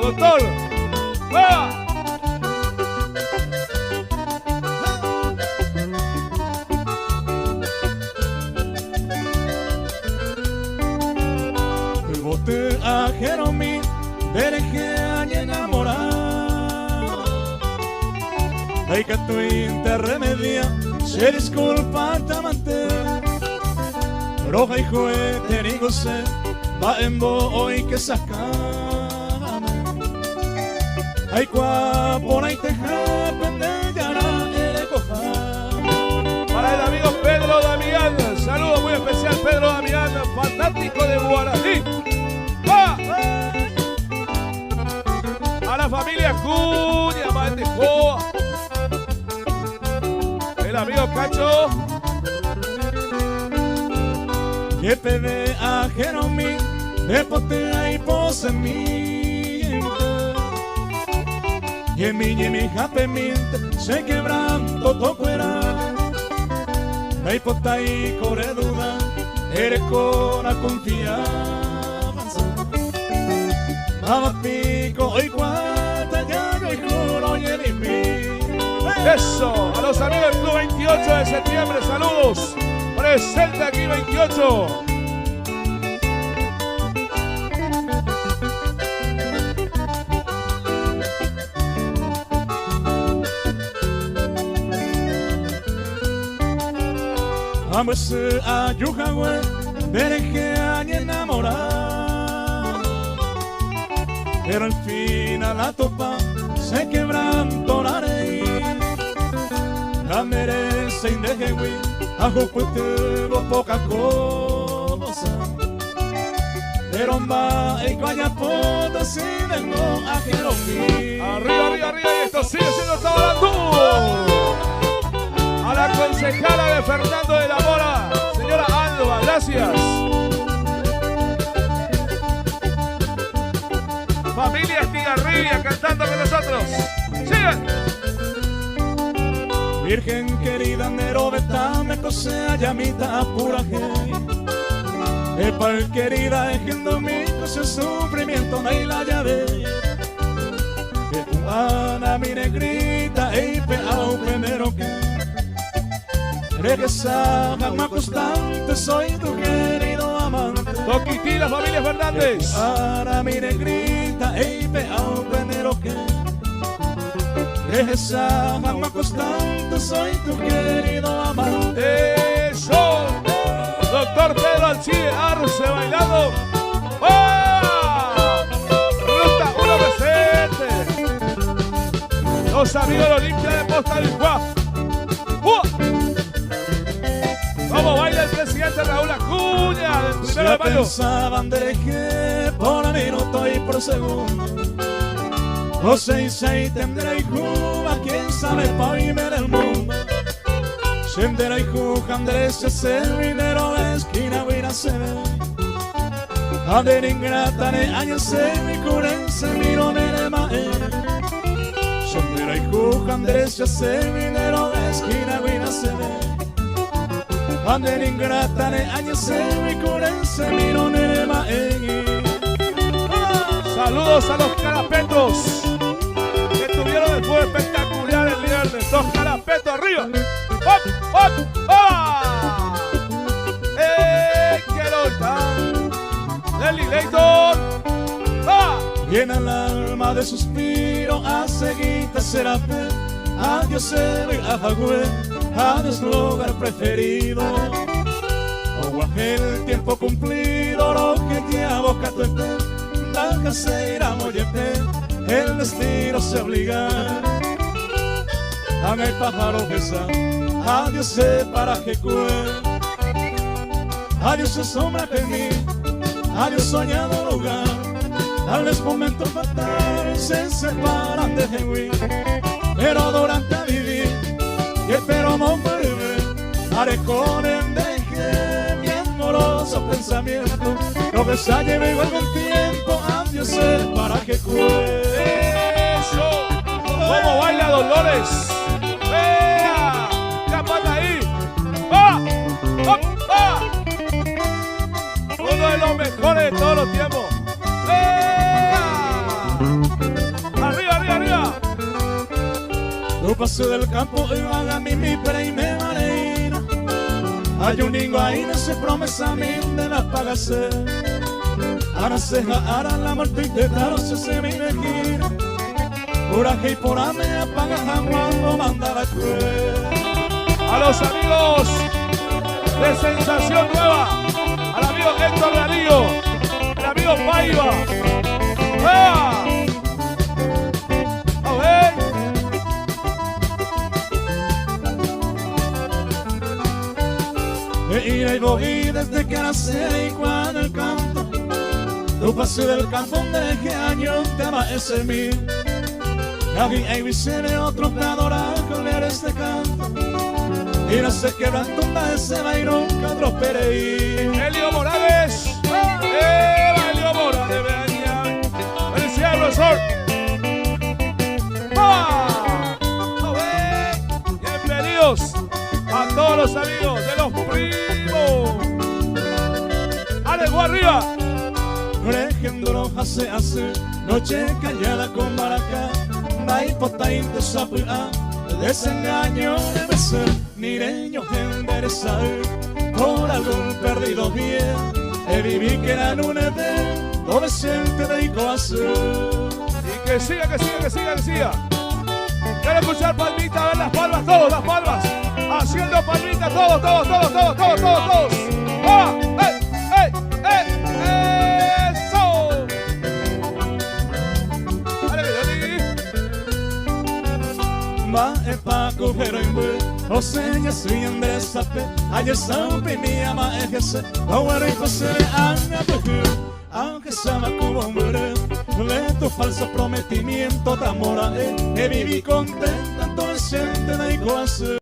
doctor. ¡Va! El bote ajeno mi dereje a enamorar. Hay que tu interremedia se disculpa amante. Roja y juguete digo se va en bo hoy que saca. Ay por ahí te japen de llana ere coja. Para el amigo Pedro Damián, saludo muy especial Pedro Damián, fanático de Guaraní. ¡Va! A la familia Cuña, Matejoa. El amigo Cacho. Que te ve ajeno mi, de potea y pose mi. Y en mi japemiente se quebranto tocuera. Hay pota y corre duda, eres con la confianza. Abapico hoy cuata ya no hay juro y en mí. Eso, a los amigos del Club 28 de septiembre, saludos. Presente aquí 28. Vamos a Yuhagüe, dereje a enamorar. Pero al fin a la topa se quebrantó la ley. La merece indejegüi, a jucutuvo poca cosa. Pero va y vaya pota si vengo a Jeromí. Arriba, arriba, arriba, y esto sigue siendo todo la tubo. A la concejala de Fernando de la Mora, señora Alba, gracias. Familia Estigarribia cantando con nosotros. ¡Sigan! Virgen querida, nero betame, cosea llamita pura gay. Epal querida, es que el domingo se sufrimiento no hay la llave. Que tu ana mi negrita, ey peao primero que. Regresa, jamás constante, soy tu querido amante. Toquití, la familia Fernández. Para mi negrita, ey peao primero que. Regresa, jamás constante, soy tu querido amante. ¡Eso! Doctor Pedro Alcide Arce bailando. ¡Oh! Ruta 1 presente. Los amigos de Olimpia de Posta del Juá. ¿Cómo baila el presidente Raúl Acuña del 1 de mayo? Pensaban dereje por minuto y por segundo. Los 6 tendré y Cuba, quién sabe pa' vivir el mundo. Sendera y Cuja, Andrés, ese dinero de esquina, voy a hacer. Ader ingrata, ne año se mi curense, miro nere mae. Sendera y Cuja, Andrés, ese dinero de esquina, voy a hacer. Ader ingrata, ne año se mi curense, miro nere mae. Saludos a los carapetos que tuvieron el juego espectacular el viernes. Los carapetos arriba. ¡Op, op, ¡ah! ¡Que lo están! ¡Nelly Leighton! ¡Ah! Llena el alma de suspiro, a seguita será fe. Adiós se a Jagüe, adiós lugar preferido. O el tiempo cumplido, lo que ya boca tu esté. La se irá mollete, el destino se obliga. A mi pájaro esa, adiós se para que cue. Adiós se sombra que mí, adiós soñado lugar. Tal vez momento fatal se separan de Jehui. Pero durante vivir, y espero no volver, haré con el deje mi amoroso pensamiento. Lo que se lleve igual con tiempo, adiós se para que cue. ¡Eso! ¿Cómo baila Dolores? ¡Vea! ¡Ya pata ahí! ¡Ah! ¡Ah! ¡Ah! Uno de los mejores de todos los tiempos. ¡Vea! paso del campo y haga mi pere y me mareina. Hay un niño ahí, no se promesa mil de las pagase. Ahora se hará la muerte y te claro se me gira. Por aquí y por ahí me apaga cuando manda la cruz. A los amigos de Sensación Nueva, al amigo Héctor Ranillo, el amigo Paiva. ¡Ah! ¡A ver! Y voy desde que nací cuando el canto. Tu paso del campo de qué año te va ese mí. Nadie hay visible otro que adora con este canto. Y no se quebran tumba ese bairón que otro pereí. Elio Morales. Elio Morales, vean. Felicidades, profesor. ¡Ah! Bienvenidos a todos los amigos de los primos. ¡Alejo arriba! Regendro hace noche callada con baraca. Dai potain de sapua, desengaño debe ser. Nireño enderezar, por algún perdido bien. Viví que era lunes de adolescente de hacer. Y que siga, que siga, que siga, que siga. Quiero escuchar palmitas, a ver las palmas, todos, las palmas. Haciendo palmitas, todos, todos, todos, todos, todos, todos, todos. ¡Ah! ¡Ey! ¡Ey! ¡Ey! ¡Eso! ¡Dale, dale! Va el Paco, pero en vez, o sea, ya soy Andrés Sape. Ayer sabe mi ama ejese, ahora y pasé a aunque se me como hombre. De tu falso prometimiento de amor a él, viví contenta, entonces te digo así.